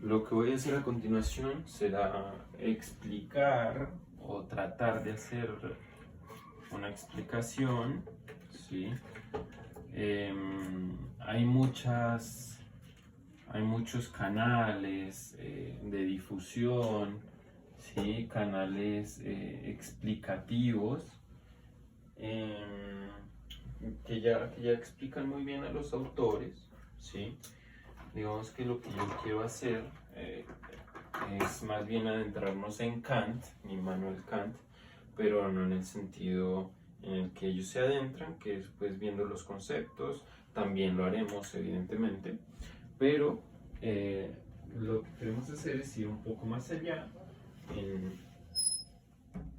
Lo que voy a hacer a continuación será explicar o tratar de hacer una explicación, ¿sí? Hay muchos canales de difusión, ¿sí? Canales explicativos em, que ya explican muy bien a los autores, ¿sí? Digamos que lo que yo quiero hacer es más bien adentrarnos en Kant, Immanuel Kant, pero no en el sentido en el que ellos se adentran, que es pues viendo los conceptos, también lo haremos evidentemente, pero lo que queremos hacer es ir un poco más allá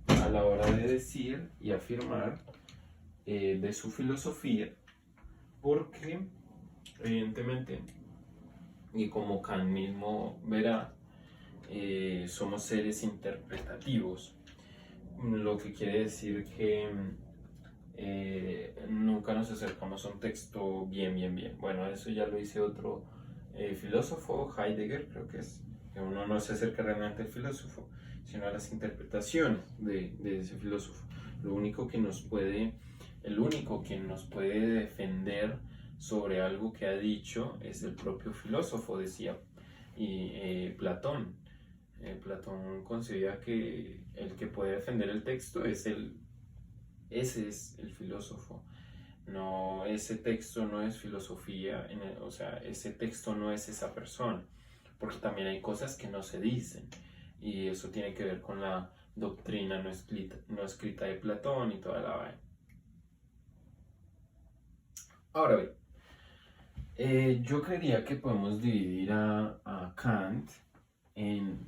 a la hora de decir y afirmar de su filosofía, porque evidentemente, y como Kant mismo verá, somos seres interpretativos, lo que quiere decir que nunca nos acercamos a un texto bien. Bueno, eso ya lo dice otro filósofo, Heidegger creo que es, que uno no se acerca realmente al filósofo, sino a las interpretaciones de ese filósofo. El único que nos puede defender sobre algo que ha dicho es el propio filósofo, decía Platón. Platón concebía que el que puede defender el texto ese es el filósofo. No, ese texto no es filosofía, o sea, ese texto no es esa persona, porque también hay cosas que no se dicen, y eso tiene que ver con la doctrina no escrita de Platón y toda la vaina. Ahora bien, yo creería que podemos dividir a Kant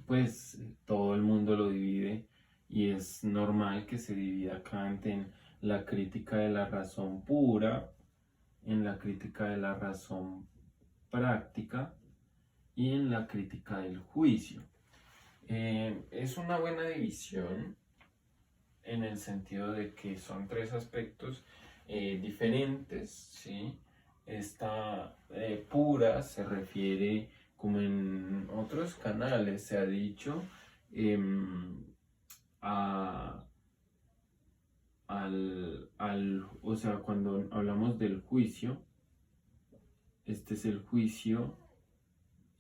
pues todo el mundo lo divide y es normal que se divida Kant en la crítica de la razón pura, en la crítica de la razón práctica y en la crítica del juicio. Es una buena división en el sentido de que son tres aspectos diferentes, ¿sí? Esta pura se refiere, como en otros canales se ha dicho, a, o sea, cuando hablamos del juicio, este es el juicio,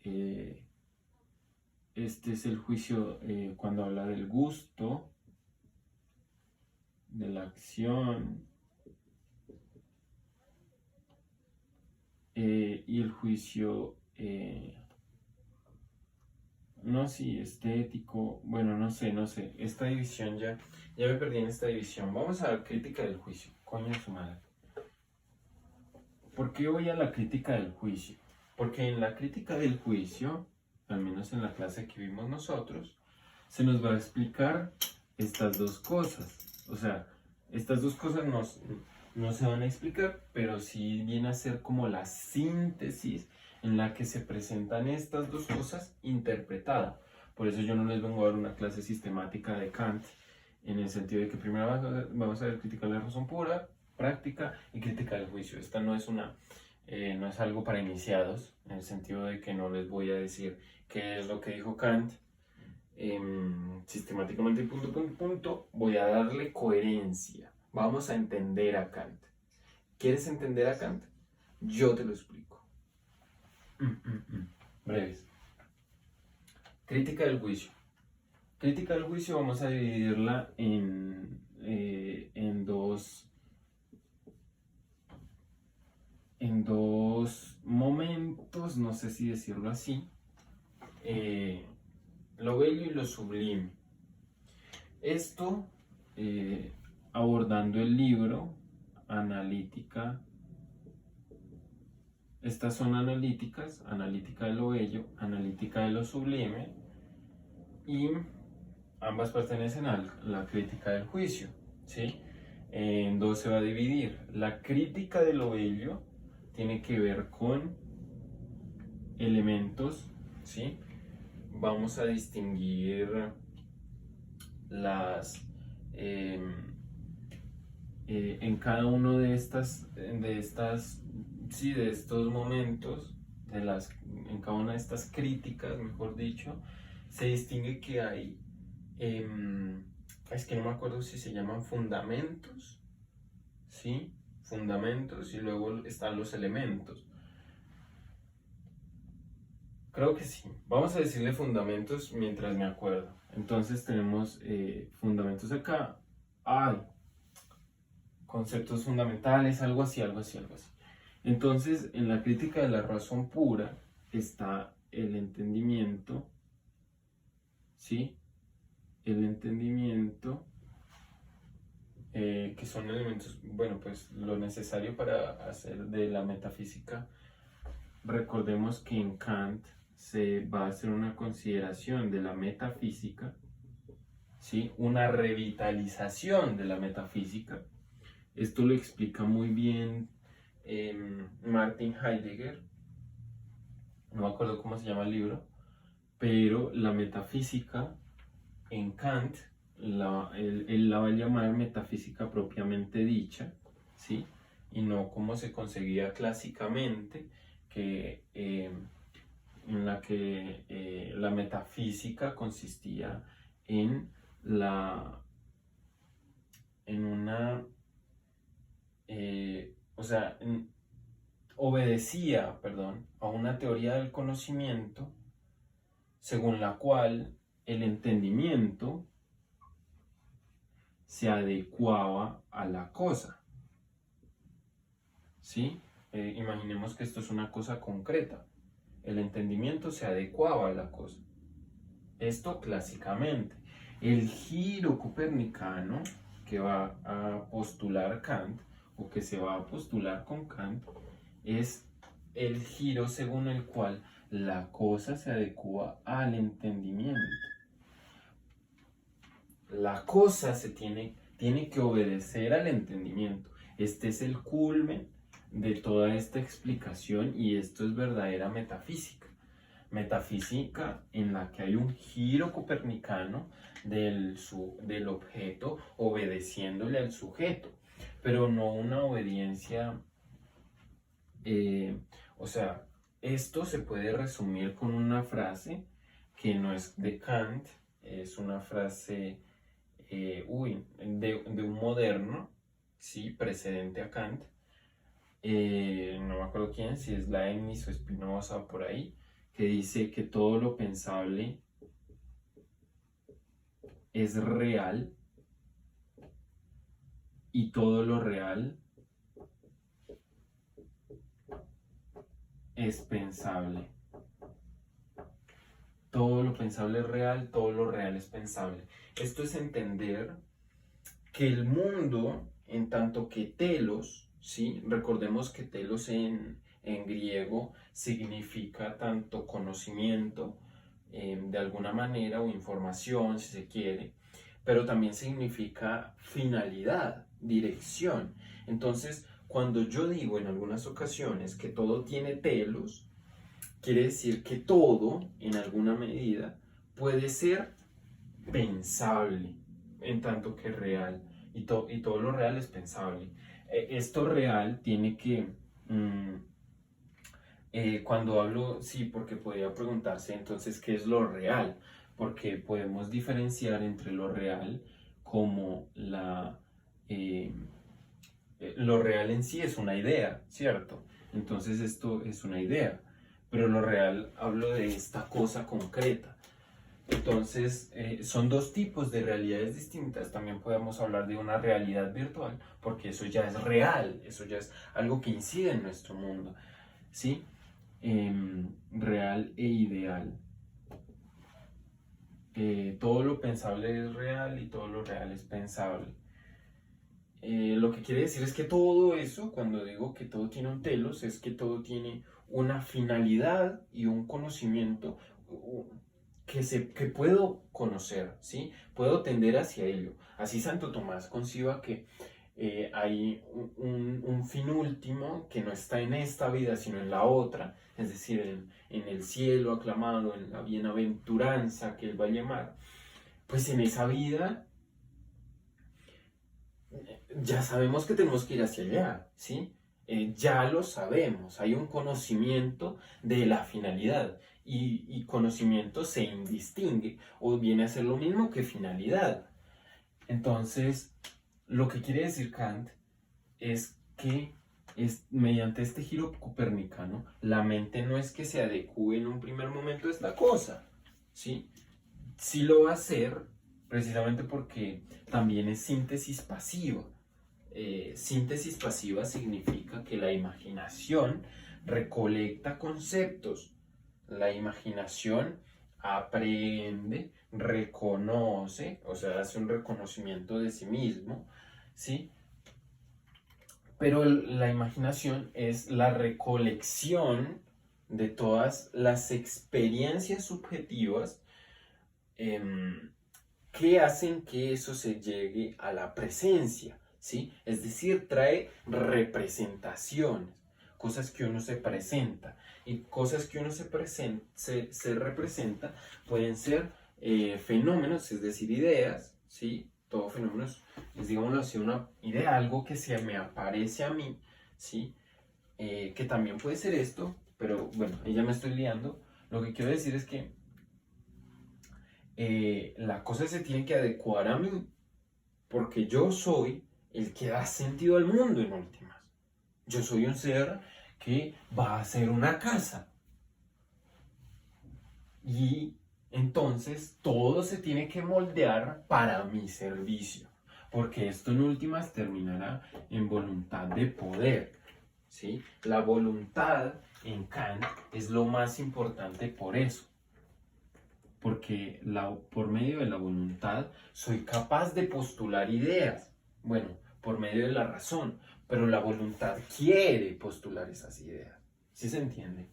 eh, cuando habla del gusto, de la acción, y el juicio, no, sí, estético, bueno, no sé, esta división ya me perdí en esta división. Vamos a la crítica del juicio, coño de su madre. ¿Por qué voy a la crítica del juicio? Porque en la crítica del juicio, al menos en la clase que vimos nosotros, se nos va a explicar estas dos cosas. O sea, estas dos cosas no se van a explicar, pero sí viene a ser como la síntesis en la que se presentan estas dos cosas interpretadas. Por eso yo no les vengo a dar una clase sistemática de Kant, en el sentido de que primero vamos a ver crítica de la razón pura, práctica y crítica del juicio. Esta no es algo para iniciados, en el sentido de que no les voy a decir qué es lo que dijo Kant sistemáticamente, punto. Voy a darle coherencia. Vamos a entender a Kant. ¿Quieres entender a Kant? Yo te lo explico. Breves. Crítica del juicio. Crítica del juicio vamos a dividirla en dos momentos, no sé si decirlo así, lo bello y lo sublime. Esto abordando el libro Analítica. Estas son analíticas, analítica de lo bello, analítica de lo sublime, y ambas pertenecen a la crítica del juicio, ¿sí? En dos se va a dividir. La crítica de lo bello tiene que ver con elementos, ¿sí? Vamos a distinguir en cada uno de estos momentos en cada una de estas críticas, mejor dicho, se distingue que hay, es que no me acuerdo si se llaman fundamentos, ¿sí? Fundamentos y luego están los elementos. Creo que sí. Vamos a decirle fundamentos mientras me acuerdo. Entonces tenemos fundamentos acá. Ay, conceptos fundamentales, algo así, algo así, algo así. Entonces, en la crítica de la razón pura está el entendimiento, ¿sí? El entendimiento, que son elementos, bueno, pues lo necesario para hacer de la metafísica. Recordemos que en Kant se va a hacer una consideración de la metafísica, ¿sí? Una revitalización de la metafísica. Esto lo explica muy bien Martin Heidegger, no me acuerdo cómo se llama el libro, pero la metafísica en Kant, él la va a llamar metafísica propiamente dicha, ¿sí? Y no como se conseguía clásicamente, que, en la que la metafísica consistía en una, o sea, obedecía, perdón, a una teoría del conocimiento según la cual el entendimiento se adecuaba a la cosa, ¿sí? Imaginemos que esto es una cosa concreta. El entendimiento se adecuaba a la cosa. Esto clásicamente. El giro copernicano que va a postular Kant, o que se va a postular con Kant, es el giro según el cual la cosa se adecua al entendimiento. La cosa tiene que obedecer al entendimiento. Este es el culmen de toda esta explicación y esto es verdadera metafísica. Metafísica en la que hay un giro copernicano del objeto obedeciéndole al sujeto, pero no una obediencia, o sea, esto se puede resumir con una frase que no es de Kant, es una frase de un moderno, ¿sí? Precedente a Kant, no me acuerdo quién, si es Leibniz o Spinoza por ahí, que dice que todo lo pensable es real y todo lo real es pensable. Todo lo pensable es real, todo lo real es pensable. Esto es entender que el mundo, en tanto que telos, ¿sí? Recordemos que telos en griego significa tanto conocimiento, de alguna manera, o información, si se quiere, pero también significa finalidad, dirección. Entonces, cuando yo digo en algunas ocasiones que todo tiene telos, quiere decir que todo, en alguna medida, puede ser pensable, en tanto que real, y todo lo real es pensable. Esto real tiene que, cuando hablo, sí, porque podría preguntarse entonces qué es lo real, porque podemos diferenciar entre lo real como lo real en sí es una idea, ¿cierto? Entonces esto es una idea, pero lo real hablo de esta cosa concreta. Entonces, son dos tipos de realidades distintas. También podemos hablar de una realidad virtual, porque eso ya es real, eso ya es algo que incide en nuestro mundo, ¿sí? Real e ideal. Todo lo pensable es real y todo lo real es pensable. Lo que quiere decir es que todo eso, cuando digo que todo tiene un telos, es que todo tiene una finalidad y un conocimiento que puedo conocer, ¿sí? Puedo tender hacia ello. Así Santo Tomás conciba que hay un fin último que no está en esta vida, sino en la otra, es decir, en el cielo aclamado, en la bienaventuranza que él va a llamar. Pues en esa vida ya sabemos que tenemos que ir hacia allá, ¿sí? ya lo sabemos, hay un conocimiento de la finalidad y conocimiento se indistingue o viene a ser lo mismo que finalidad. Entonces, lo que quiere decir Kant es que mediante este giro copernicano, la mente no es que se adecue en un primer momento a esta cosa, ¿sí? Sí lo va a hacer precisamente porque también es síntesis pasiva. Síntesis pasiva significa que la imaginación recolecta conceptos, la imaginación aprende, reconoce, o sea, hace un reconocimiento de sí mismo, ¿sí? Pero la imaginación es la recolección de todas las experiencias subjetivas que hacen que eso se llegue a la presencia, ¿sí? Es decir, trae representaciones, cosas que uno se presenta. Y cosas que uno se representa pueden ser fenómenos, es decir, ideas, ¿sí? Todo fenómeno es, digámoslo así, una idea, algo que se me aparece a mí, ¿sí? Que también puede ser esto, pero bueno, ahí ya me estoy liando. Lo que quiero decir es que la cosa se tiene que adecuar a mí, porque yo soy el que da sentido al mundo en últimas. Yo soy un ser que va a hacer una casa. Y entonces todo se tiene que moldear para mi servicio, porque esto en últimas terminará en voluntad de poder, ¿sí? La voluntad en Kant es lo más importante por eso, porque por medio de la voluntad soy capaz de postular ideas, bueno, por medio de la razón, pero la voluntad quiere postular esas ideas, ¿sí se entiende?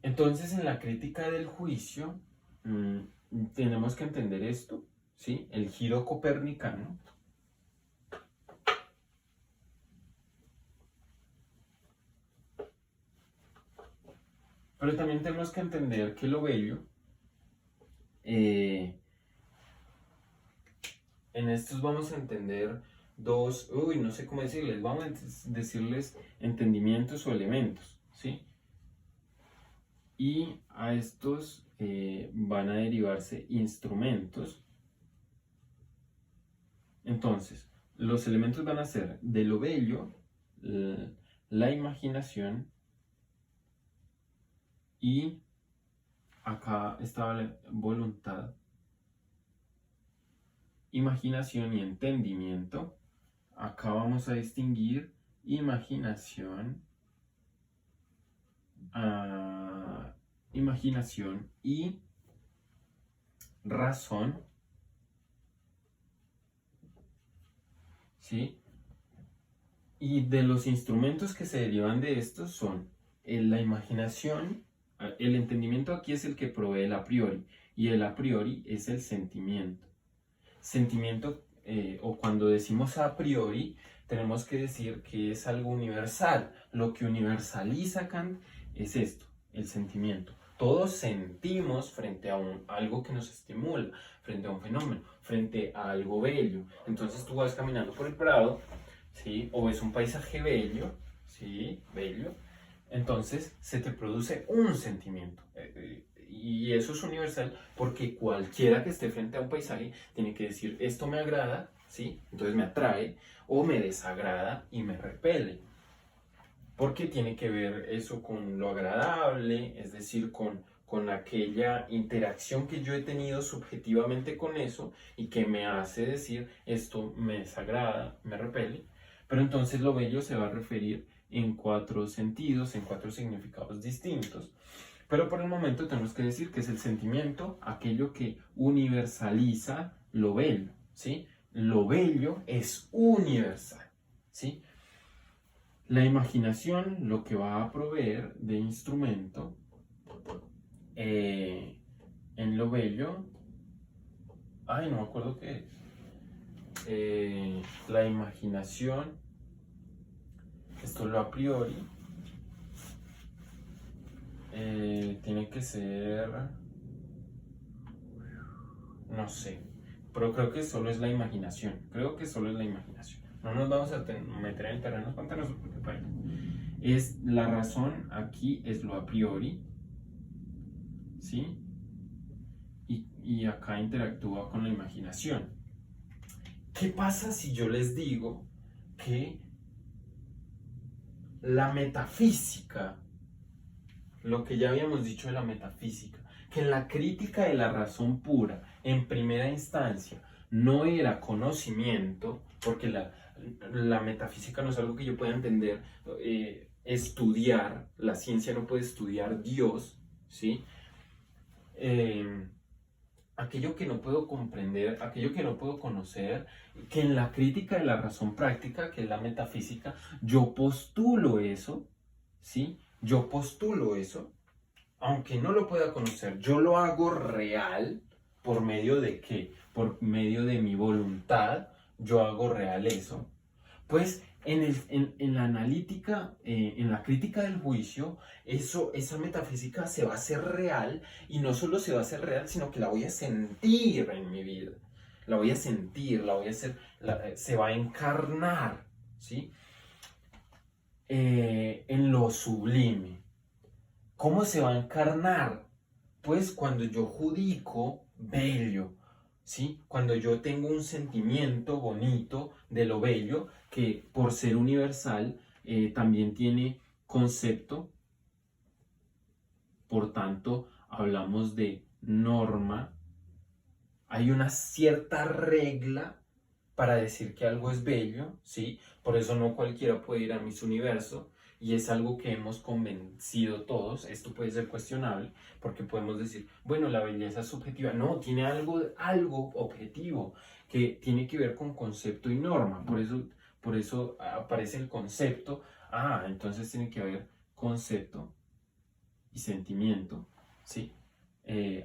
Entonces, en la crítica del juicio, tenemos que entender esto, ¿sí? El giro copernicano. Pero también tenemos que entender que lo bello, en estos vamos a entender no sé cómo decirles, vamos a decirles entendimientos o elementos, ¿sí? Y a estos van a derivarse instrumentos. Entonces, los elementos van a ser de lo bello, la imaginación, y acá estaba la voluntad, imaginación y entendimiento. Acá vamos a distinguir imaginación, imaginación y razón, ¿sí? Y de los instrumentos que se derivan de estos son la imaginación, el entendimiento aquí es el que provee el a priori, y el a priori es el sentimiento. Sentimiento, o cuando decimos a priori, tenemos que decir que es algo universal. Lo que universaliza Kant es esto, el sentimiento. Todos sentimos frente a algo que nos estimula, frente a un fenómeno, frente a algo bello. Entonces tú vas caminando por el prado, ¿sí? O ves un paisaje bello, ¿sí? Bello. Entonces se te produce un sentimiento. Y eso es universal porque cualquiera que esté frente a un paisaje tiene que decir, esto me agrada, ¿sí? Entonces me atrae, o me desagrada y me repele. Porque tiene que ver eso con lo agradable, es decir, con aquella interacción que yo he tenido subjetivamente con eso y que me hace decir, esto me desagrada, me repele. Pero entonces lo bello se va a referir en 4 sentidos, en 4 significados distintos. Pero por el momento tenemos que decir que es el sentimiento, aquello que universaliza lo bello, ¿sí? Lo bello es universal, ¿sí? La imaginación lo que va a proveer de instrumento en lo bello, no me acuerdo qué es. La imaginación, esto es lo a priori, tiene que ser, no sé, pero creo que solo es la imaginación, creo que solo es la imaginación. no nos vamos a meter en terrenos pantanosos porque bueno, es la razón aquí es lo a priori, ¿sí? Y acá interactúa con la imaginación. ¿Qué pasa si yo les digo que la metafísica, lo que ya habíamos dicho de la metafísica, que en la crítica de la razón pura, en primera instancia, no era conocimiento, porque la metafísica no es algo que yo pueda entender, estudiar, la ciencia no puede estudiar Dios, ¿sí? Aquello que no puedo comprender, aquello que no puedo conocer, que en la crítica de la razón práctica, que es la metafísica, yo postulo eso, ¿sí? Yo postulo eso, aunque no lo pueda conocer, yo lo hago real, ¿por medio de qué? Por medio de mi voluntad, yo hago real eso. Pues en la analítica, en la crítica del juicio, esa metafísica se va a hacer real, y no solo se va a hacer real, sino que la voy a sentir en mi vida. La voy a sentir, la voy a hacer, se va a encarnar, ¿sí? En lo sublime. ¿Cómo se va a encarnar? Pues cuando yo judico bello, ¿sí? Cuando yo tengo un sentimiento bonito de lo bello, que por ser universal también tiene concepto, por tanto hablamos de norma, hay una cierta regla para decir que algo es bello, ¿sí? Por eso no cualquiera puede ir a Miss Universo, y es algo que hemos convencido todos. Esto puede ser cuestionable, porque podemos decir, bueno, la belleza es subjetiva. No, tiene algo objetivo, que tiene que ver con concepto y norma. Por eso aparece el concepto. Ah, entonces tiene que haber concepto y sentimiento, ¿sí?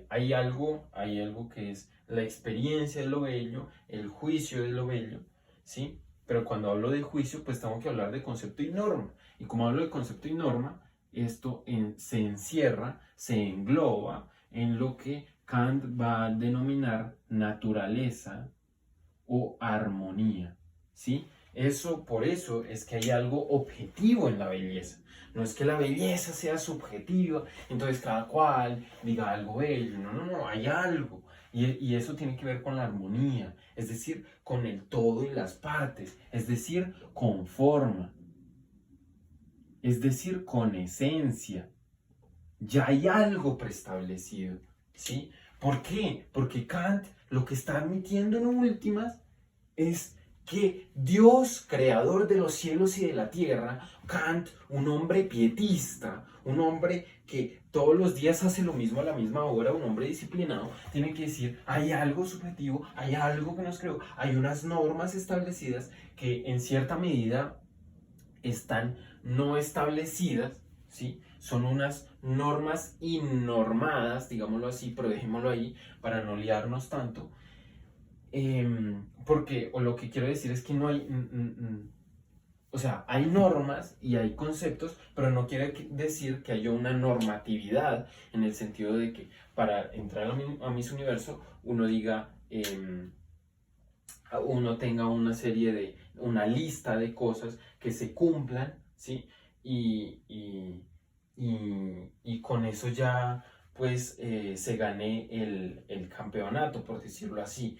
Hay algo que es la experiencia de lo bello, el juicio de lo bello, ¿sí? Pero cuando hablo de juicio, pues tengo que hablar de concepto y norma. Y como hablo de concepto y norma, esto se encierra, se engloba en lo que Kant va a denominar naturaleza o armonía, ¿sí? Por eso es que hay algo objetivo en la belleza. No es que la belleza sea subjetiva, entonces cada cual diga algo bello. No, no, no, hay algo. Y eso tiene que ver con la armonía, es decir, con el todo y las partes, es decir, con forma, es decir, con esencia. Ya hay algo preestablecido, ¿sí? ¿Por qué? Porque Kant lo que está admitiendo en últimas es que Dios, creador de los cielos y de la tierra, Kant, un hombre pietista, un hombre que todos los días hace lo mismo a la misma hora, un hombre disciplinado, tiene que decir, hay algo subjetivo, hay algo que nos creó, hay unas normas establecidas que en cierta medida están no establecidas, ¿sí? Son unas normas innormadas, digámoslo así, pero dejémoslo ahí para no liarnos tanto. Porque, o lo que quiero decir es que no hay, o sea, hay normas y hay conceptos, pero no quiere decir que haya una normatividad, en el sentido de que para entrar a Miss Universo uno diga, uno tenga una lista de cosas que se cumplan, ¿sí? Y con eso ya, pues, se gane el campeonato, por decirlo así.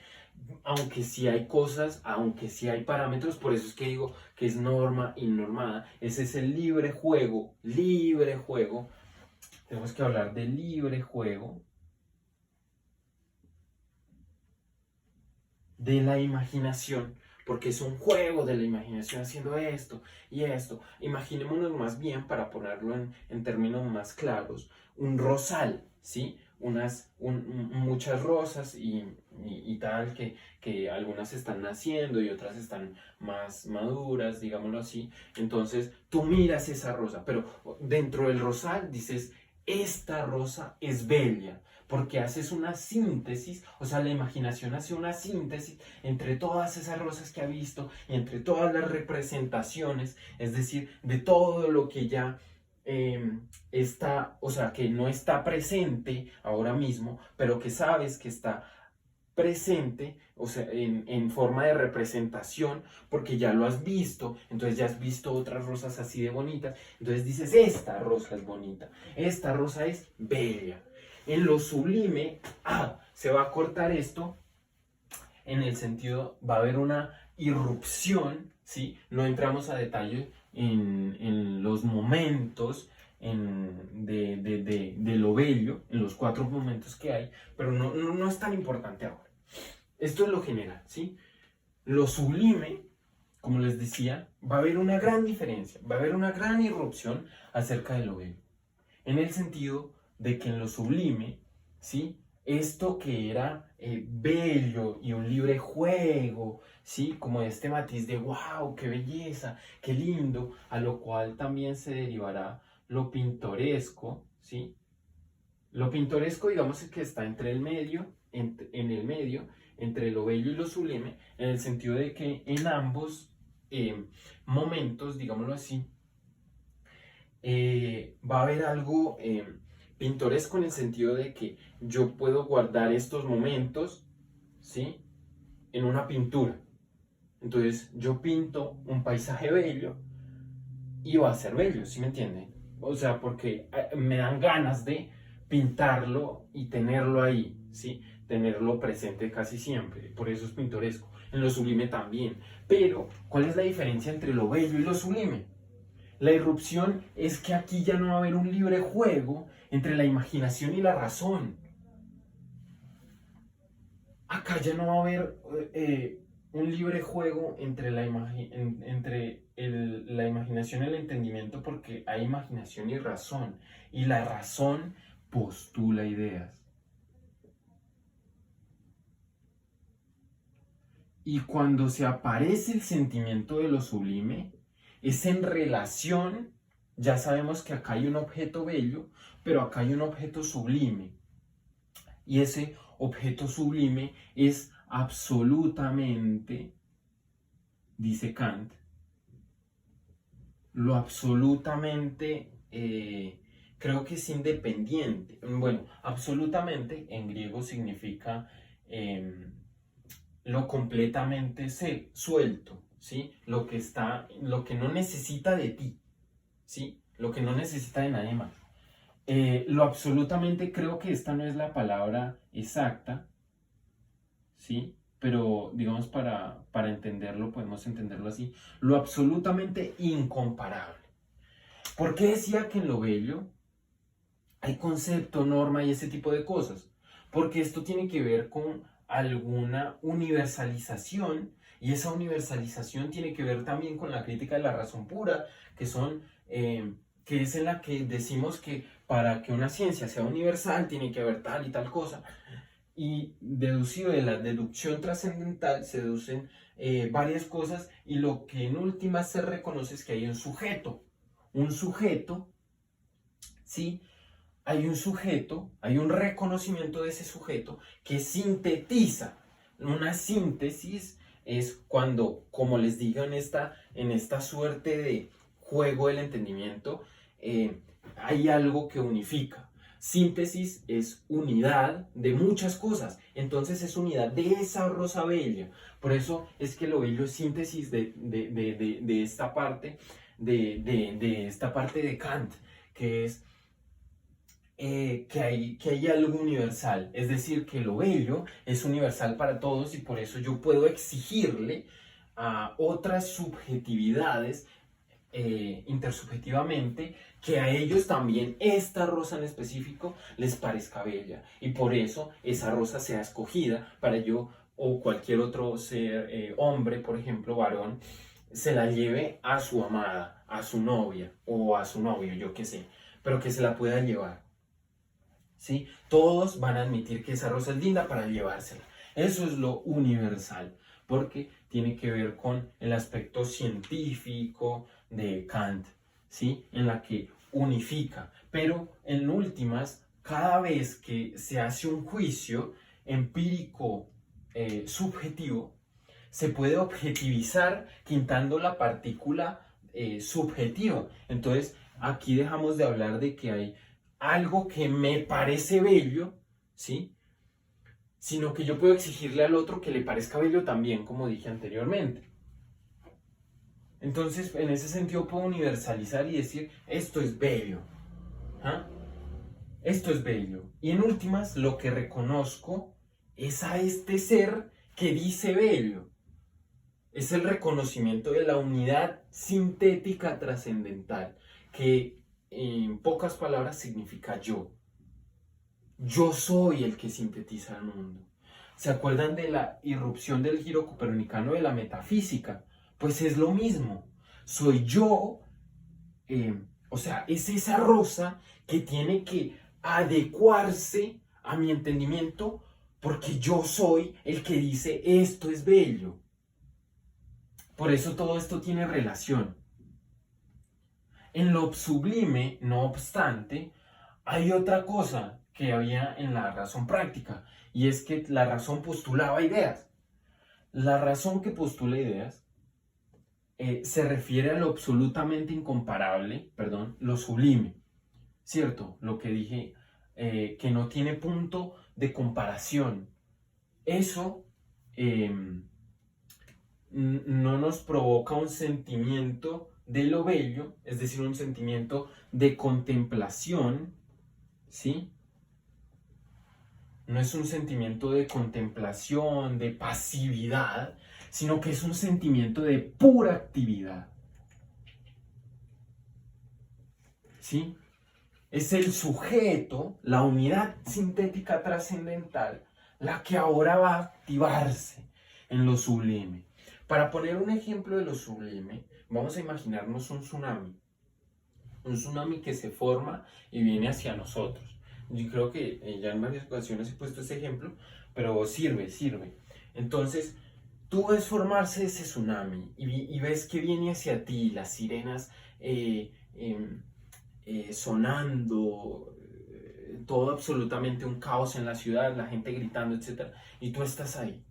Aunque sí hay cosas, aunque sí hay parámetros, por eso es que digo que es norma innormada. Ese es el libre juego, libre juego. Tenemos que hablar de libre juego de la imaginación, porque es un juego de la imaginación haciendo esto y esto. Imaginémonos más bien, para ponerlo en términos más claros, un rosal, ¿sí? Muchas rosas y tal, que algunas están naciendo y otras están más maduras, digámoslo así. Entonces tú miras esa rosa, pero dentro del rosal dices, esta rosa es bella, porque haces una síntesis, o sea, la imaginación hace una síntesis entre todas esas rosas que ha visto y entre todas las representaciones, es decir, de todo lo que ya está, o sea, que no está presente ahora mismo, pero que sabes que está presente, o sea, en forma de representación, porque ya lo has visto, entonces ya has visto otras rosas así de bonitas, entonces dices, esta rosa es bonita, esta rosa es bella. En lo sublime, se va a cortar esto, en el sentido, va a haber una irrupción, ¿sí? No entramos a detalle en los momentos de lo bello, en los 4 momentos que hay, pero no es tan importante ahora. Esto es lo general, ¿sí? Lo sublime, como les decía, va a haber una gran diferencia, va a haber una gran irrupción acerca de lo bello. En el sentido de que en lo sublime, ¿sí? Esto que era bello y un libre juego, ¿sí? Como este matiz de wow, qué belleza, qué lindo, a lo cual también se derivará lo pintoresco, ¿sí? Lo pintoresco, digamos, es que está entre el medio, en el medio, entre lo bello y lo sublime, en el sentido de que en ambos momentos, digámoslo así, va a haber algo pintoresco en el sentido de que yo puedo guardar estos momentos, ¿sí? En una pintura. Entonces yo pinto un paisaje bello y va a ser bello, ¿sí me entienden? O sea, porque me dan ganas de pintarlo y tenerlo ahí, ¿sí? Tenerlo presente casi siempre, por eso es pintoresco. En lo sublime también. Pero, ¿cuál es la diferencia entre lo bello y lo sublime? La irrupción es que aquí ya no va a haber un libre juego entre la imaginación y la razón. Acá ya no va a haber un libre juego entre la imaginación y el entendimiento, porque hay imaginación y razón. Y la razón postula ideas. Y cuando se aparece el sentimiento de lo sublime, es en relación, ya sabemos que acá hay un objeto bello, pero acá hay un objeto sublime. Y ese objeto sublime es absolutamente, dice Kant, lo absolutamente, creo que es independiente. Bueno, absolutamente en griego significa lo completamente suelto, ¿sí? Lo que no necesita de ti, ¿sí? Lo que no necesita de nadie más. Lo absolutamente, creo que esta no es la palabra exacta, ¿sí? Pero digamos para entenderlo, podemos entenderlo así, lo absolutamente incomparable. ¿Por qué decía que en lo bello hay concepto, norma y ese tipo de cosas? Porque esto tiene que ver con alguna universalización, y esa universalización tiene que ver también con la crítica de la razón pura, que es en la que decimos que para que una ciencia sea universal tiene que haber tal y tal cosa. Y deducido de la deducción trascendental se deducen varias cosas, y lo que en última se reconoce es que hay un sujeto. Un sujeto, ¿sí? Hay un reconocimiento de ese sujeto que sintetiza. Una síntesis es cuando, como les digo, en esta suerte de juego del entendimiento, hay algo que unifica. Síntesis es unidad de muchas cosas, entonces es unidad de esa rosa bella. Por eso es que lo bello es síntesis de esta parte, de esta parte de Kant, que es que hay algo universal, es decir, que lo bello es universal para todos, y por eso yo puedo exigirle a otras subjetividades intersubjetivamente que a ellos también esta rosa en específico les parezca bella, y por eso esa rosa sea escogida para yo o cualquier otro ser, hombre, por ejemplo, varón, se la lleve a su amada, a su novia o a su novio, yo qué sé, pero que se la pueda llevar. ¿Sí? Todos van a admitir que esa rosa es linda para llevársela. Eso es lo universal, porque tiene que ver con el aspecto científico de Kant, ¿sí? En la que unifica. Pero en últimas, cada vez que se hace un juicio empírico subjetivo, se puede objetivizar quitando la partícula subjetiva. Entonces, aquí dejamos de hablar de que hay algo que me parece bello, ¿sí? sino que yo puedo exigirle al otro que le parezca bello también, como dije anteriormente. Entonces, en ese sentido puedo universalizar y decir, esto es bello. ¿Ah? Esto es bello. Y en últimas, lo que reconozco es a este ser que dice bello. Es el reconocimiento de la unidad sintética trascendental, que en pocas palabras significa yo. Yo soy el que sintetiza el mundo. ¿Se acuerdan de la irrupción del giro copernicano de la metafísica? Pues es lo mismo. Soy yo, o sea, es esa rosa que tiene que adecuarse a mi entendimiento porque yo soy el que dice esto es bello. Por eso todo esto tiene relación. En lo sublime, no obstante, hay otra cosa que había en la razón práctica, y es que la razón postulaba ideas. La razón que postula ideas se refiere a lo absolutamente incomparable, perdón, lo sublime, ¿cierto? Lo que dije, que no tiene punto de comparación. Eso no nos provoca un sentimiento de lo bello, es decir, un sentimiento de contemplación, ¿sí? No es un sentimiento de contemplación, de pasividad, sino que es un sentimiento de pura actividad, ¿sí? Es el sujeto, la unidad sintética trascendental, la que ahora va a activarse en lo sublime. Para poner un ejemplo de lo sublime, vamos a imaginarnos un tsunami que se forma y viene hacia nosotros. Yo creo que ya en varias ocasiones he puesto este ejemplo, pero sirve. Entonces, tú ves formarse ese tsunami y ves que viene hacia ti, las sirenas sonando, todo absolutamente un caos en la ciudad, la gente gritando, etc. Y tú estás ahí.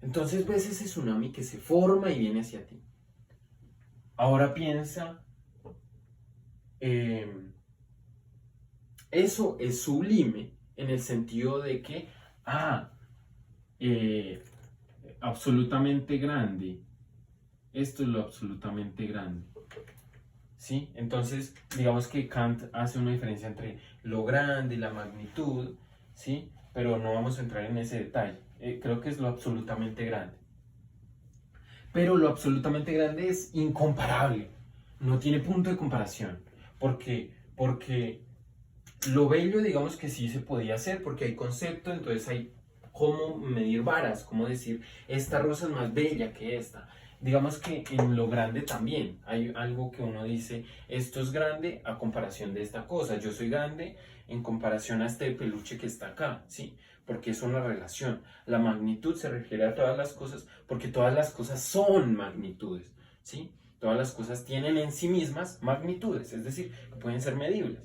Entonces ves ese tsunami que se forma y viene hacia ti. Ahora piensa, eso es sublime en el sentido de que, eh, absolutamente grande. Esto es lo absolutamente grande. ¿Sí? Entonces, digamos que Kant hace una diferencia entre lo grande y la magnitud, ¿sí? Pero no vamos a entrar en ese detalle. Creo que es lo absolutamente grande. Pero lo absolutamente grande es incomparable. No tiene punto de comparación. Porque lo bello, digamos que sí se podía hacer, porque hay concepto, entonces hay cómo medir varas, cómo decir, esta rosa es más bella que esta. Digamos que en lo grande también hay algo que uno dice, esto es grande a comparación de esta cosa, yo soy grande en comparación a este peluche que está acá, ¿sí? Porque es una relación. La magnitud se refiere a todas las cosas, porque todas las cosas son magnitudes, ¿sí? Todas las cosas tienen en sí mismas magnitudes, es decir, que pueden ser medibles.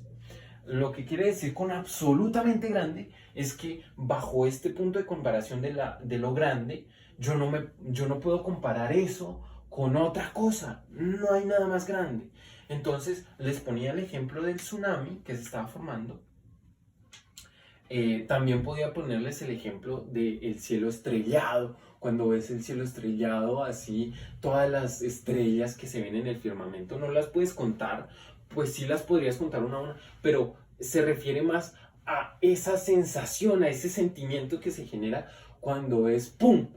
Lo que quiere decir con absolutamente grande es que bajo este punto de comparación de lo grande, yo no puedo comparar eso con otra cosa. No hay nada más grande. Entonces les ponía el ejemplo del tsunami que se estaba formando. También podía ponerles el ejemplo del cielo estrellado. Cuando ves el cielo estrellado así, todas las estrellas que se ven en el firmamento, no las puedes contar, pues sí las podrías contar una a una, pero se refiere más a esa sensación, a ese sentimiento que se genera cuando ves ¡pum!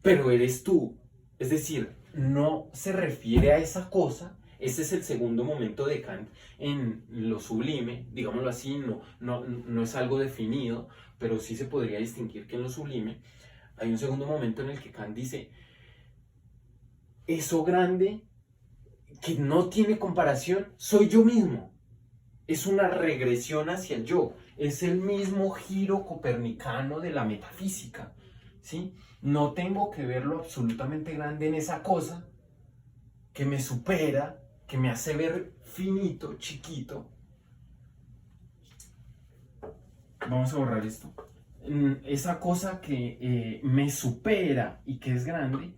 Pero eres tú. Es decir, no se refiere a esa cosa. Ese es el segundo momento de Kant en lo sublime, digámoslo así, no es algo definido, pero sí se podría distinguir que en lo sublime hay un segundo momento en el que Kant dice, eso grande que no tiene comparación, soy yo mismo. Es una regresión hacia el yo, es el mismo giro copernicano de la metafísica, ¿sí? No tengo que ver lo absolutamente grande en esa cosa que me supera, que me hace ver finito, chiquito. Vamos a borrar esto. Esa cosa que me supera y que es grande,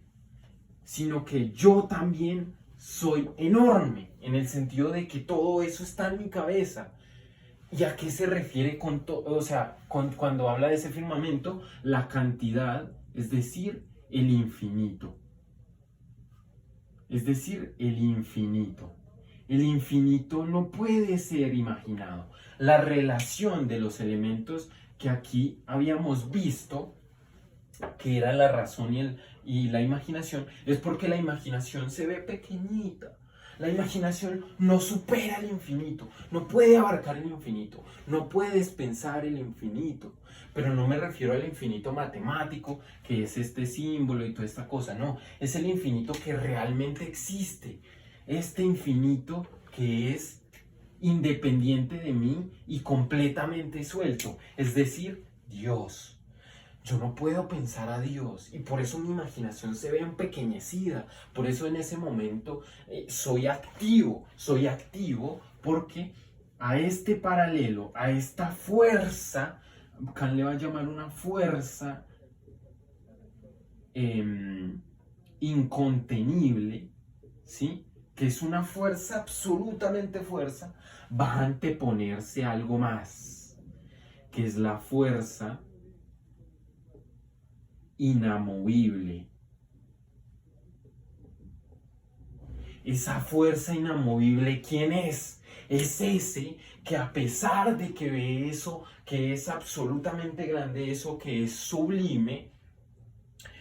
sino que yo también soy enorme, en el sentido de que todo eso está en mi cabeza. ¿Y a qué se refiere o sea, cuando habla de ese firmamento? La cantidad, es decir, el infinito. Es decir, el infinito. El infinito no puede ser imaginado. La relación de los elementos que aquí habíamos visto, que era la razón y la imaginación, es porque la imaginación se ve pequeñita. La imaginación no supera el infinito, no puede abarcar el infinito, no puedes pensar el infinito. Pero no me refiero al infinito matemático, que es este símbolo y toda esta cosa, no, es el infinito que realmente existe. Este infinito que es independiente de mí y completamente suelto, es decir, Dios. Yo no puedo pensar a Dios y por eso mi imaginación se ve empequeñecida. Por eso en ese momento soy activo porque a este paralelo, a esta fuerza, Kant le va a llamar una fuerza incontenible, ¿sí? Que es una fuerza, absolutamente fuerza, va a anteponerse a algo más, que es la fuerza inamovible. Esa fuerza inamovible, ¿quién es? Es ese que a pesar de que ve eso, que es absolutamente grande, eso que es sublime,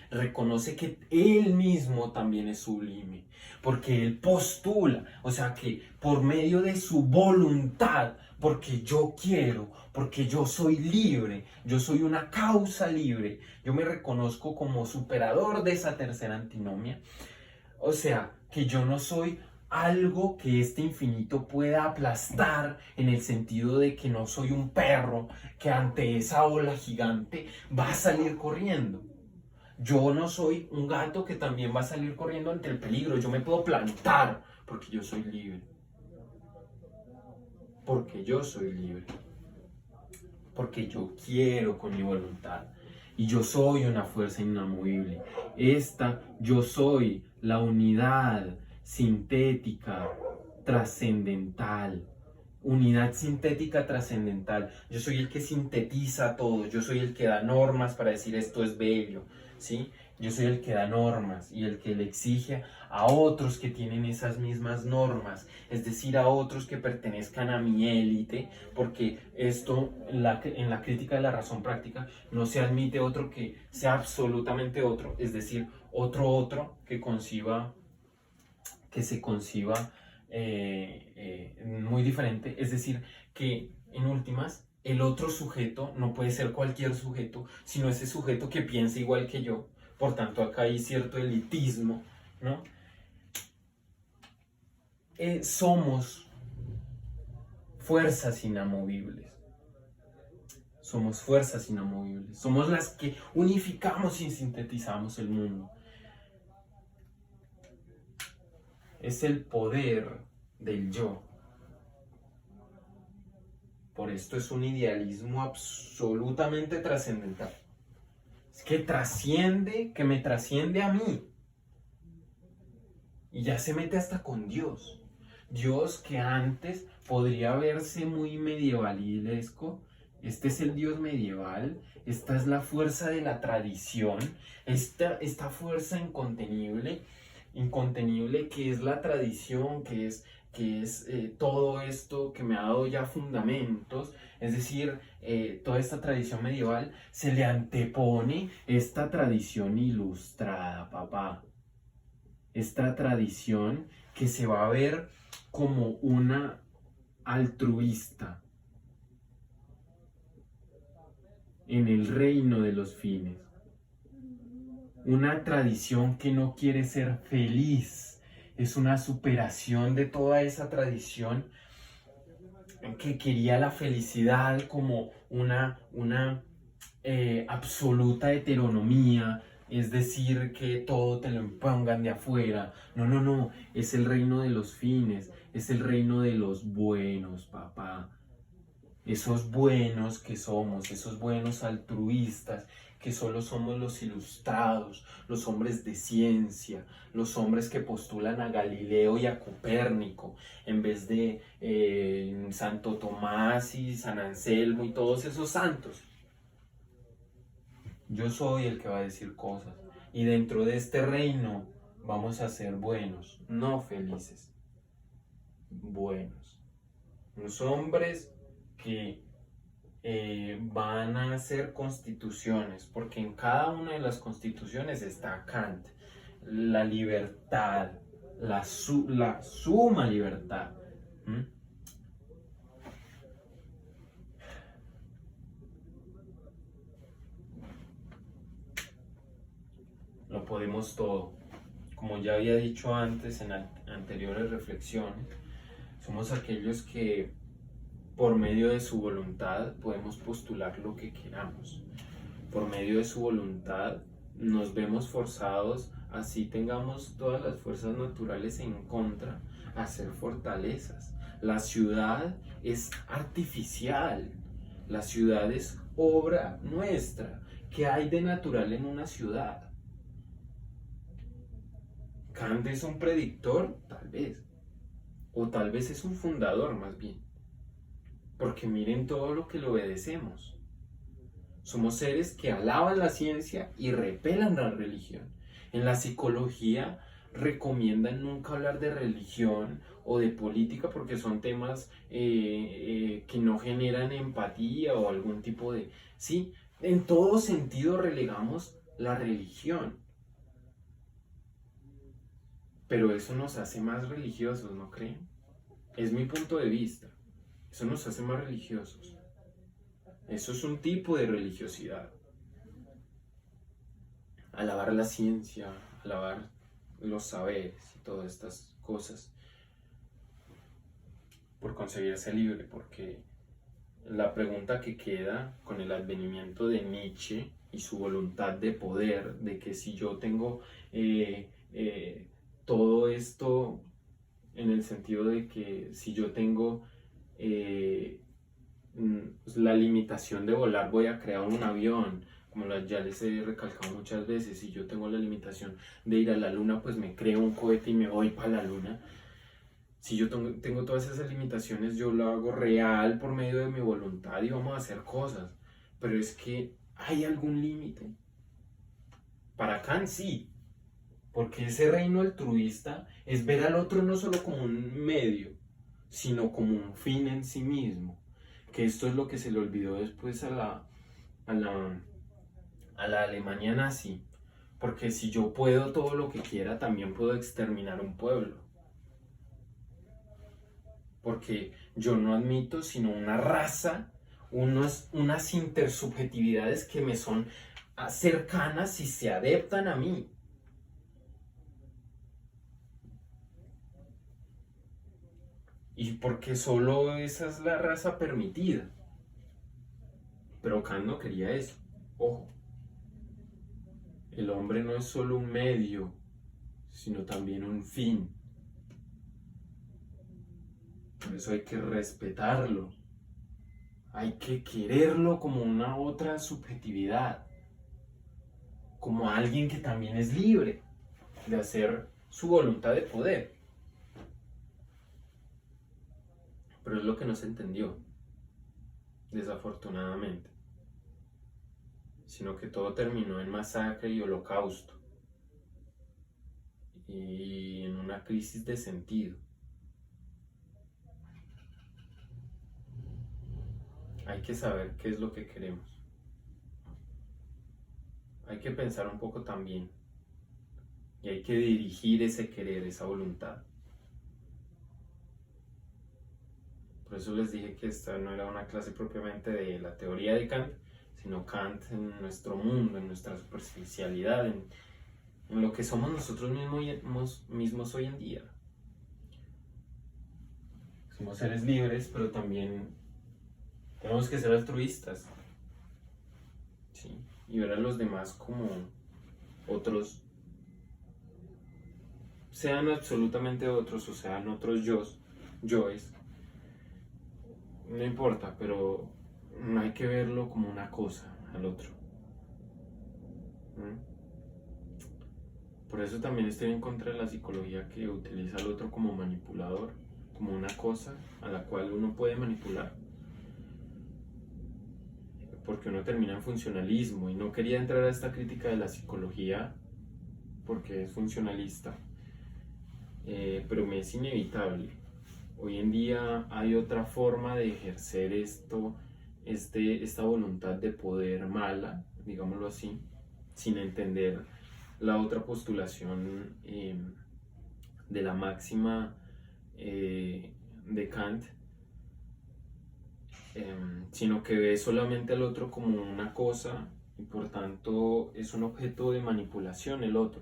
reconoce que él mismo también es sublime, porque él postula, o sea que por medio de su voluntad, porque yo quiero, porque yo soy libre, yo soy una causa libre, yo me reconozco como superador de esa tercera antinomia, o sea que yo no soy algo que este infinito pueda aplastar, en el sentido de que no soy un perro que ante esa ola gigante va a salir corriendo. Yo no soy un gato que también va a salir corriendo ante el peligro. Yo me puedo plantar porque yo soy libre. Porque yo soy libre. Porque yo quiero con mi voluntad. Y yo soy una fuerza inamovible. Yo soy la unidad sintética trascendental. Unidad sintética trascendental. Yo soy el que sintetiza todo. Yo soy el que da normas para decir esto es bello. ¿Sí? Yo soy el que da normas y el que le exige a otros que tienen esas mismas normas, es decir, a otros que pertenezcan a mi élite, porque esto en la crítica de la razón práctica no se admite otro que sea absolutamente otro, es decir, otro que se conciba muy diferente, es decir, que en últimas el otro sujeto no puede ser cualquier sujeto, sino ese sujeto que piensa igual que yo. Por tanto, acá hay cierto elitismo, ¿no? Somos fuerzas inamovibles. Somos fuerzas inamovibles. Somos las que unificamos y sintetizamos el mundo. Es el poder del yo. Por esto es un idealismo absolutamente trascendental. Es que me trasciende a mí. Y ya se mete hasta con Dios. Dios que antes podría verse muy medievalesco. Este es el Dios medieval. Esta es la fuerza de la tradición. Esta fuerza incontenible que es la tradición, que es todo esto que me ha dado ya fundamentos, es decir, toda esta tradición medieval, se le antepone esta tradición ilustrada, papá. Esta tradición que se va a ver como una altruista en el reino de los fines. Una tradición que no quiere ser feliz, es una superación de toda esa tradición que quería la felicidad como una absoluta heteronomía, es decir, que todo te lo impongan de afuera. No, es el reino de los fines, es el reino de los buenos, papá. esos buenos que somos, esos buenos altruistas, que solo somos los ilustrados, los hombres de ciencia, los hombres que postulan a Galileo y a Copérnico, en vez de Santo Tomás y San Anselmo y todos esos santos. Yo soy el que va a decir cosas, y dentro de este reino vamos a ser buenos, no felices, buenos. Los hombres que van a hacer constituciones, porque en cada una de las constituciones está Kant, la libertad, la suma libertad. ¿Mm? Lo podemos todo. Como ya había dicho antes en anteriores reflexiones, somos aquellos que por medio de su voluntad podemos postular lo que queramos. Por medio de su voluntad nos vemos forzados, así tengamos todas las fuerzas naturales en contra, a ser fortalezas. La ciudad es artificial, la ciudad es obra nuestra. ¿Qué hay de natural en una ciudad? ¿Kant es un predictor? Tal vez. O tal vez es un fundador más bien. Porque miren todo lo que le obedecemos. Somos seres que alaban la ciencia y repelan la religión. En la psicología recomiendan nunca hablar de religión o de política porque son temas que no generan empatía o algún tipo de... Sí, en todo sentido relegamos la religión. Pero eso nos hace más religiosos, ¿no creen? Es mi punto de vista. Eso nos hace más religiosos. Eso es un tipo de religiosidad. Alabar la ciencia, alabar los saberes y todas estas cosas por conseguirse libre, porque la pregunta que queda con el advenimiento de Nietzsche y su voluntad de poder, de que si yo tengo todo esto en el sentido de que si yo tengo la limitación de volar, voy a crear un avión, como ya les he recalcado muchas veces. Si yo tengo la limitación de ir a la luna, pues me creo un cohete y me voy para la luna. Si yo tengo todas esas limitaciones, yo lo hago real por medio de mi voluntad y vamos a hacer cosas. Pero es que hay algún límite. Para Kant sí, porque ese reino altruista es ver al otro no solo como un medio, sino como un fin en sí mismo. Que esto es lo que se le olvidó después a la Alemania nazi. Porque si yo puedo todo lo que quiera, también puedo exterminar un pueblo. Porque yo no admito sino una raza, unas intersubjetividades que me son cercanas y se adaptan a mí. Y porque solo esa es la raza permitida. Pero Kant no quería eso. Ojo. El hombre no es solo un medio, sino también un fin. Por eso hay que respetarlo. Hay que quererlo como una otra subjetividad. Como alguien que también es libre de hacer su voluntad de poder. Pero es lo que no se entendió, desafortunadamente. Sino que todo terminó en masacre y holocausto. Y en una crisis de sentido. Hay que saber qué es lo que queremos. Hay que pensar un poco también. Y hay que dirigir ese querer, esa voluntad. Por eso les dije que esta no era una clase propiamente de la teoría de Kant, sino Kant en nuestro mundo, en nuestra superficialidad, en lo que somos nosotros mismos hoy en día. Somos seres libres, pero también tenemos que ser altruistas, ¿sí? Y ver a los demás como otros, sean absolutamente otros o sean otros yoes, no importa, pero no hay que verlo como una cosa al otro. ¿Mm? Por eso también estoy en contra de la psicología que utiliza al otro como manipulador, como una cosa a la cual uno puede manipular. Porque uno termina en funcionalismo y no quería entrar a esta crítica de la psicología porque es funcionalista, pero me es inevitable. Hoy en día hay otra forma de ejercer esta voluntad de poder mala, digámoslo así, sin entender la otra postulación de la máxima de Kant, sino que ve solamente al otro como una cosa y por tanto es un objeto de manipulación el otro.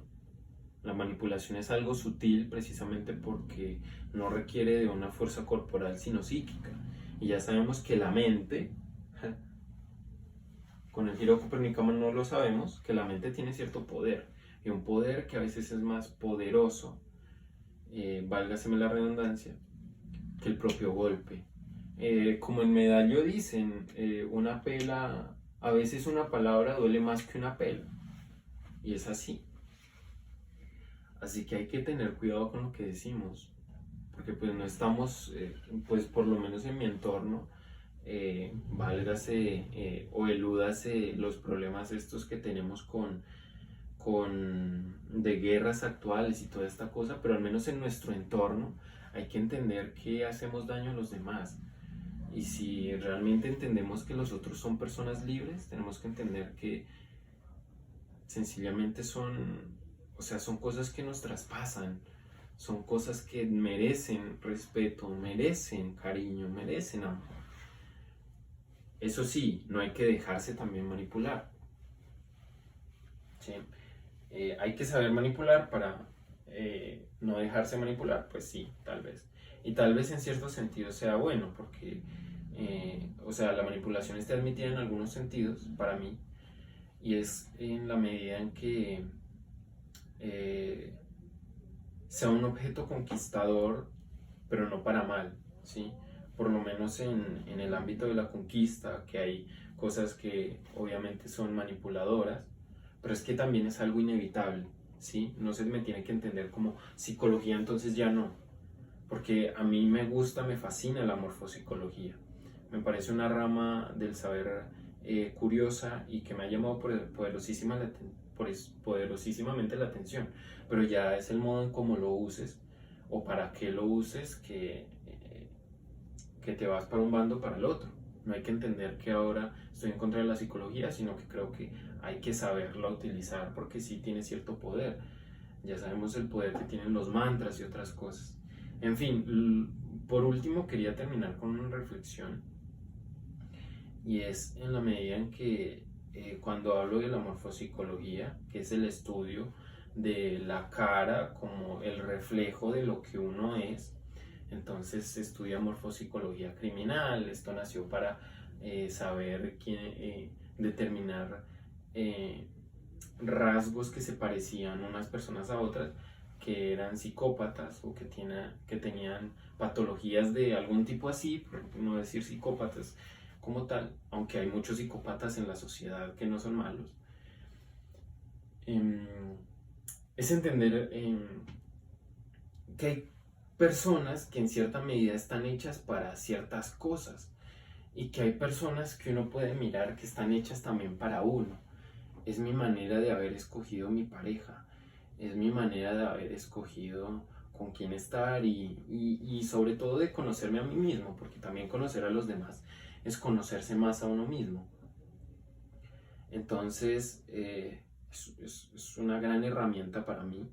La manipulación es algo sutil precisamente porque no requiere de una fuerza corporal sino psíquica. Y ya sabemos que la mente, con el giro copernicano no lo sabemos, que la mente tiene cierto poder. Y un poder que a veces es más poderoso, válgaseme la redundancia, que el propio golpe. Como en Medallo dicen, una pela, a veces una palabra duele más que una pela. Y es así. Así que hay que tener cuidado con lo que decimos, porque pues no estamos, pues por lo menos en mi entorno, válgase o elúdase los problemas estos que tenemos de guerras actuales y toda esta cosa, pero al menos en nuestro entorno hay que entender que hacemos daño a los demás. Y si realmente entendemos que los otros son personas libres, tenemos que entender que sencillamente son cosas que nos traspasan, son cosas que merecen respeto, merecen cariño, merecen amor. Eso sí, no hay que dejarse también manipular. ¿Sí? Hay que saber manipular para no dejarse manipular, pues sí, tal vez. Y tal vez en cierto sentido sea bueno, porque, la manipulación está admitida en algunos sentidos, para mí, y es en la medida en que sea un objeto conquistador, pero no para mal, ¿sí? Por lo menos en el ámbito de la conquista, que hay cosas que obviamente son manipuladoras, pero es que también es algo inevitable, ¿sí? No se me tiene que entender como psicología, entonces ya no, porque a mí me gusta, me fascina la morfopsicología, me parece una rama del saber curiosa y que me ha llamado poderosísimamente la atención, pero ya es el modo en cómo lo uses o para qué lo uses que te vas para un bando o para el otro. No hay que entender que ahora estoy en contra de la psicología, sino que creo que hay que saberla utilizar porque sí tiene cierto poder. Ya sabemos el poder que tienen los mantras y otras cosas. En fin, por último quería terminar con una reflexión y es en la medida en que cuando hablo de la morfopsicología, que es el estudio de la cara como el reflejo de lo que uno es, entonces se estudia morfopsicología criminal. Esto nació para saber determinar rasgos que se parecían unas personas a otras, que eran psicópatas o que tenían patologías de algún tipo así, por no decir psicópatas como tal, aunque hay muchos psicópatas en la sociedad que no son malos. Es entender que hay personas que en cierta medida están hechas para ciertas cosas y que hay personas que uno puede mirar que están hechas también para uno. Es mi manera de haber escogido mi pareja, es mi manera de haber escogido con quién estar y sobre todo de conocerme a mí mismo, porque también conocer a los demás es conocerse más a uno mismo. Entonces es una gran herramienta para mí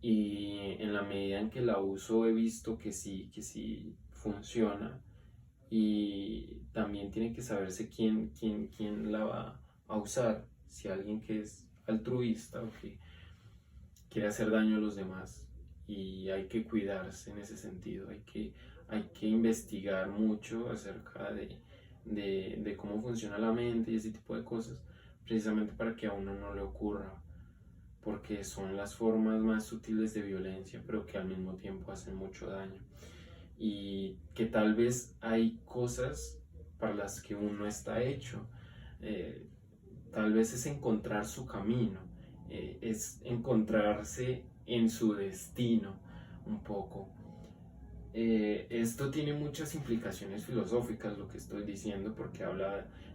y en la medida en que la uso he visto que sí funciona, y también tiene que saberse quién la va a usar. Si alguien que es altruista o que quiere hacer daño a los demás, y hay que cuidarse en ese sentido, hay que investigar mucho acerca de cómo funciona la mente y ese tipo de cosas, precisamente para que a uno no le ocurra, porque son las formas más sutiles de violencia, pero que al mismo tiempo hacen mucho daño. y que tal vez hay cosas para las que uno está hecho. Eh, Tal vez es encontrar su camino, es encontrarse en su destino un poco. Esto tiene muchas implicaciones filosóficas, lo que estoy diciendo, porque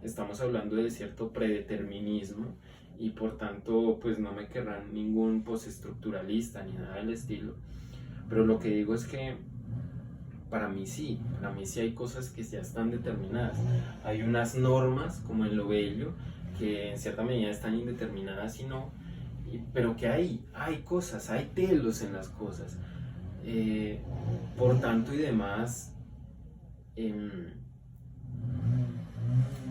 estamos hablando de cierto predeterminismo y por tanto pues no me querrán ningún postestructuralista ni nada del estilo, pero lo que digo es que para mí sí hay cosas que ya están determinadas. Hay unas normas, como en lo bello, que en cierta medida están indeterminadas y no, pero que hay cosas, hay telos en las cosas. Eh, por tanto y demás, em,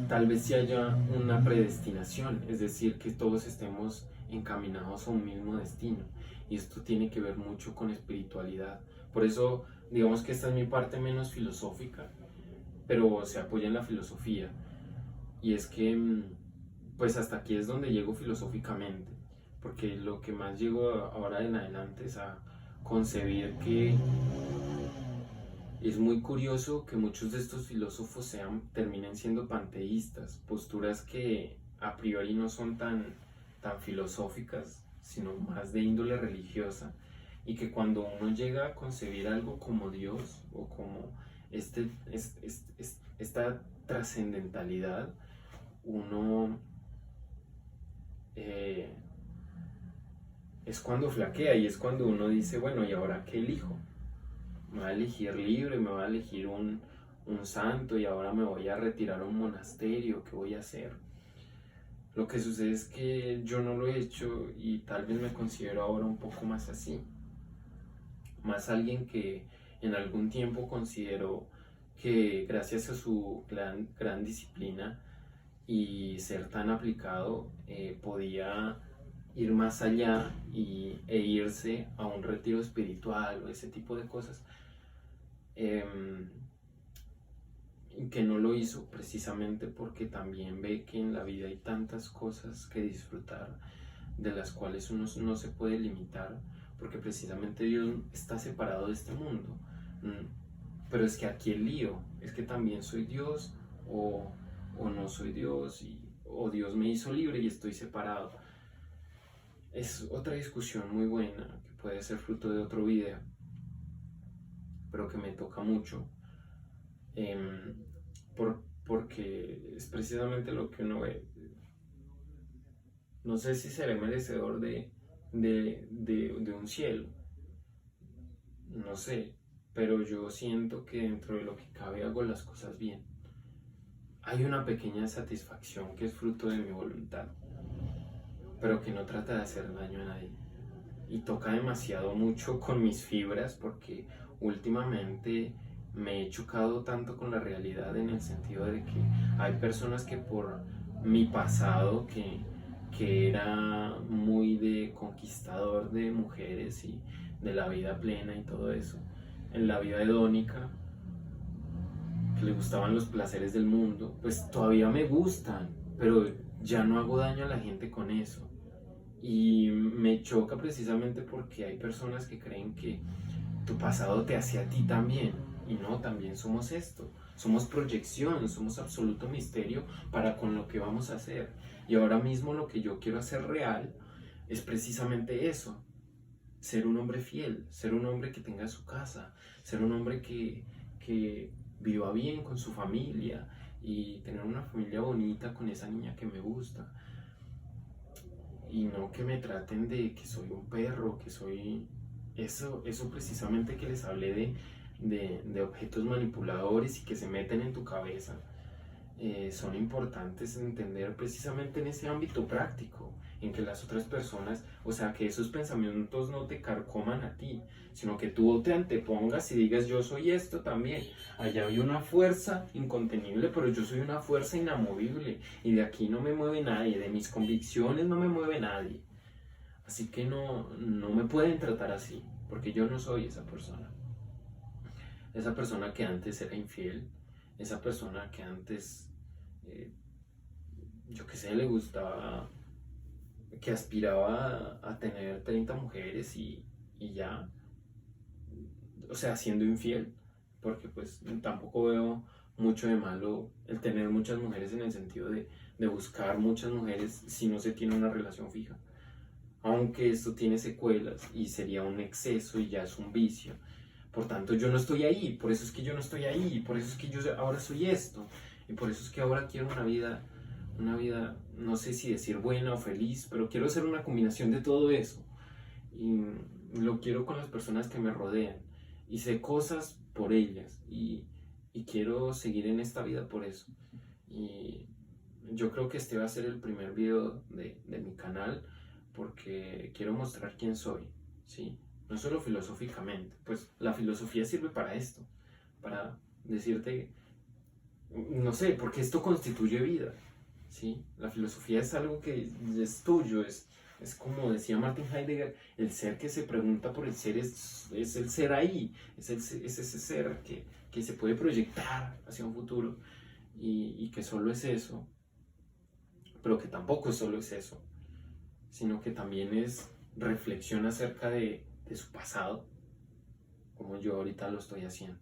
tal vez sí haya una predestinación, es decir, que todos estemos encaminados a un mismo destino. Y esto tiene que ver mucho con espiritualidad. Por eso, digamos que esta es mi parte menos filosófica, pero se apoya en la filosofía. Y es que, pues hasta aquí es donde llego filosóficamente, porque lo que más llego ahora en adelante es a concebir que es muy curioso que muchos de estos filósofos terminen siendo panteístas, posturas que a priori no son tan filosóficas, sino más de índole religiosa, y que cuando uno llega a concebir algo como Dios o como esta trascendentalidad, uno eh, es cuando flaquea y es cuando uno dice, bueno, ¿y ahora qué elijo? Me voy a elegir libre, me voy a elegir un santo y ahora me voy a retirar a un monasterio, ¿qué voy a hacer? Lo que sucede es que yo no lo he hecho y tal vez me considero ahora un poco más así, más alguien que en algún tiempo consideró que gracias a su gran disciplina y ser tan aplicado podía ir más allá e irse a un retiro espiritual o ese tipo de cosas. Que no lo hizo precisamente porque también ve que en la vida hay tantas cosas que disfrutar, de las cuales uno no se puede limitar, porque precisamente Dios está separado de este mundo. Pero es que aquí el lío es que también soy Dios o no soy Dios, o Dios me hizo libre y estoy separado. Es otra discusión muy buena que puede ser fruto de otro video, pero que me toca mucho. Porque es precisamente lo que uno ve. No sé si seré merecedor de un cielo, no sé, pero yo siento que dentro de lo que cabe hago las cosas bien. Hay una pequeña satisfacción que es fruto de mi voluntad, pero que no trata de hacer daño a nadie. Y toca demasiado mucho con mis fibras porque últimamente me he chocado tanto con la realidad en el sentido de que hay personas que por mi pasado que era muy de conquistador de mujeres y de la vida plena y todo eso, en la vida hedónica, que le gustaban los placeres del mundo, pues todavía me gustan, pero ya no hago daño a la gente con eso. Y me choca precisamente porque hay personas que creen que tu pasado te hace a ti también. Y no, también somos esto. Somos proyección, somos absoluto misterio para con lo que vamos a hacer. Y ahora mismo lo que yo quiero hacer real es precisamente eso. Ser un hombre fiel, ser un hombre que tenga su casa, ser un hombre que viva bien con su familia y tener una familia bonita con esa niña que me gusta. Y no que me traten de que soy un perro, que soy eso precisamente que les hablé de objetos manipuladores y que se meten en tu cabeza. Son importantes entender precisamente en ese ámbito práctico, en que las otras personas, o sea, que esos pensamientos no te carcoman a ti, sino que tú te antepongas y digas yo soy esto también. Allá hay una fuerza incontenible, pero yo soy una fuerza inamovible y de aquí no me mueve nadie, de mis convicciones no me mueve nadie. Así que no me pueden tratar así, porque yo no soy esa persona. Esa persona que antes era infiel, esa persona que antes, eh, yo qué sé, le gustaba, que aspiraba a tener 30 mujeres y ya, o sea, siendo infiel, porque pues tampoco veo mucho de malo el tener muchas mujeres en el sentido de buscar muchas mujeres si no se tiene una relación fija. Aunque esto tiene secuelas y sería un exceso y ya es un vicio. Por tanto, yo no estoy ahí, por eso es que yo no estoy ahí, por eso es que yo ahora soy esto, y por eso es que ahora quiero una vida, no sé si decir buena o feliz, pero quiero hacer una combinación de todo eso. Y lo quiero con las personas que me rodean, y sé cosas por ellas, y quiero seguir en esta vida por eso. Y yo creo que este va a ser el primer video de mi canal, porque quiero mostrar quién soy, ¿sí? No solo filosóficamente, pues la filosofía sirve para esto, para decirte, no sé, porque esto constituye vida, ¿sí? La filosofía es algo que es tuyo, es como decía Martin Heidegger, el ser que se pregunta por el ser es el ser ahí, es ese ser que se puede proyectar hacia un futuro y que solo es eso, pero que tampoco solo es eso, sino que también es reflexión acerca de su pasado, como yo ahorita lo estoy haciendo.